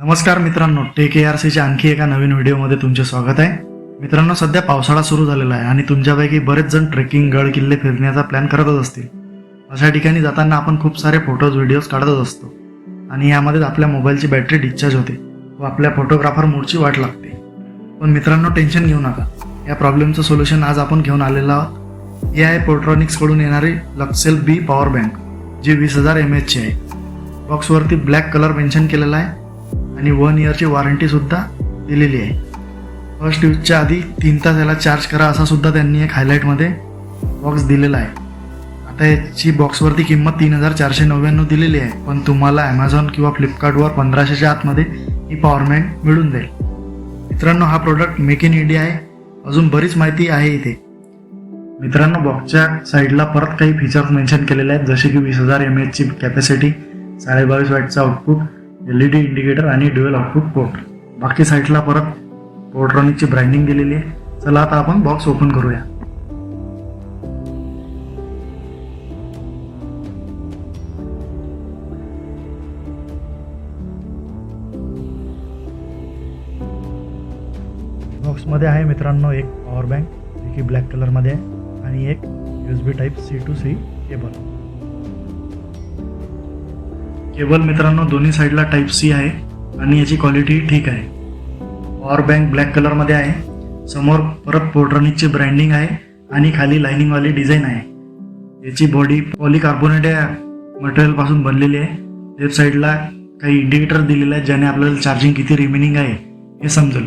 नमस्कार मित्रांनो, टेक ARCच्या आणखी एका नवीन व्हिडिओमध्ये तुमचे स्वागत आहे. मित्रांनो, सध्या पावसाळा सुरू झालेला आहे आणि तुमच्यापैकी बरेच जण ट्रेकिंग, गड किल्ले फिरण्याचा प्लॅन करतच असतील. अशा ठिकाणी जाताना आपण खूप सारे फोटोज, व्हिडिओज काढतच असतो आणि यामध्ये आपल्या मोबाईलची बॅटरी डिस्चार्ज होते व आपल्या फोटोग्राफर मूडची वाट लागते. पण मित्रांनो, टेन्शन घेऊ नका. या प्रॉब्लेमचं सोल्युशन आज आपण घेऊन आलेलो आहोत. हे आहे पोर्ट्रॉनिक्सकडून येणारी लक्सेल B पॉवर बँक, जी 20,000 mAh आहे. बॉक्सवरती ब्लॅक कलर मेन्शन केलेला आहे आणि 1 इयरची वॉरंटी सुद्धा दिलेली आहे. फर्स्ट यूजच्या आधी 3 तास याला चार्ज करा असा सुद्धा त्यांनी एक हायलाईटमध्ये बॉक्स दिलेला आहे. आता याची बॉक्सवरती किंमत 3,499 दिलेली आहे, पण तुम्हाला ॲमेझॉन किंवा फ्लिपकार्टवर 1,500च्या आतमध्ये ही पॉवर बँक मिळून जाईल. मित्रांनो, हा प्रोडक्ट मेक इन इंडिया आहे. अजून बरीच माहिती आहे इथे. मित्रांनो, बॉक्सच्या साईडला परत काही फीचर्स मेन्शन केलेले आहेत, जसे की 20,000 mAh ची कॅपॅसिटी, 22 वॅटचा आउटपुट, LED इंडिकेटर आणि ड्युअल आउटपुट पोर्ट. बाकी साईडला परत पोर्ट्रॉनिकची ब्रँडिंग दिलेली आहे. चला आता आपण बॉक्स ओपन करूया. बॉक्समध्ये आहे मित्रांनो एक पॉवर बँक, जी की ब्लॅक कलरमध्ये आहे, आणि एक USB type C to C cable. Cable मित्रांनो दोन्ही साईडला टाईप C आहे आणि याची क्वालिटी ठीक आहे. पॉवर बँक ब्लॅक कलरमध्ये आहे. समोर परत पोर्ट्रॉनिकची ब्रँडिंग आहे आणि खाली लाइनिंगवाली डिझाईन आहे. याची बॉडी पॉलिकार्बोनेट या मटेरियलपासून बनलेली आहे. लेफ्ट साईडला काही इंडिकेटर दिलेले आहेत, ज्याने आपल्याला चार्जिंग किती रिमेनिंग आहे हे समजेल.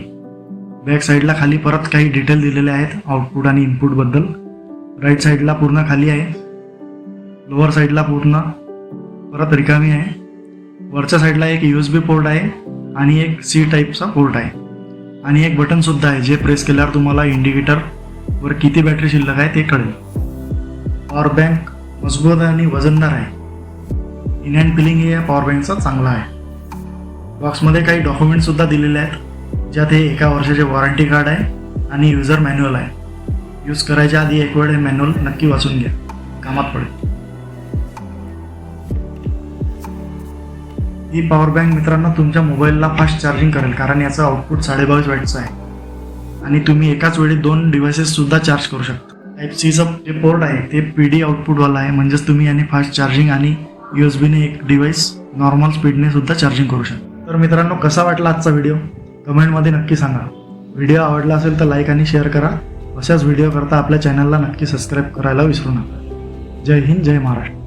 बॅक साईडला खाली परत काही डिटेल दिलेले आहेत आउटपुट आणि इनपुटबद्दल. राईट साईडला पूर्ण खाली आहे. लोअर साईडला पूर्ण परत रिकामी आहे. वरच्या साईडला एक USB पोर्ट आहे आणि एक C टाईपचा पोर्ट आहे आणि एक बटन सुद्धा आहे, जे प्रेस केल्यावर तुम्हाला इंडिकेटरवर किती बॅटरी शिल्लक आहे ते कळेल. पॉवर बँक मजबूत आणि वजनदार आहे. इन हँड फिलिंग हे या पॉवर बँकचा चांगला आहे. बॉक्समध्ये काही डॉक्युमेंट सुद्धा दिलेले आहेत, ज्यात हे 1 वर्षाचे वॉरंटी कार्ड आहे आणि युजर मॅन्युअल आहे. यूज करायच्या आधी एक वेळ हे मॅन्युअल नक्की वाचून घ्या, कामात पडेल. ही पॉवर बँक मित्रांनो तुमच्या मोबाईलला फास्ट चार्जिंग करेल, कारण याचं आउटपुट 22.5 वॅटचं आहे आणि तुम्ही एकाच वेळी 2 डिव्हायसेस सुद्धा चार्ज करू शकता. टाईप Cचं जे पोर्ट आहे ते PD आउटपुटवाला आहे, म्हणजेच तुम्ही याने फास्ट चार्जिंग आणि USB ने एक डिव्हाइस नॉर्मल स्पीडने सुद्धा चार्जिंग करू शकता. तर मित्रांनो, कसा वाटला आजचा व्हिडिओ कमेंटमध्ये नक्की सांगा. व्हिडिओ आवडला असेल तर लाईक आणि शेअर करा. अशाच व्हिडिओ करता आपल्या चॅनलला नक्की सबस्क्राईब करायला विसरू नका. जय हिंद, जय महाराष्ट्र.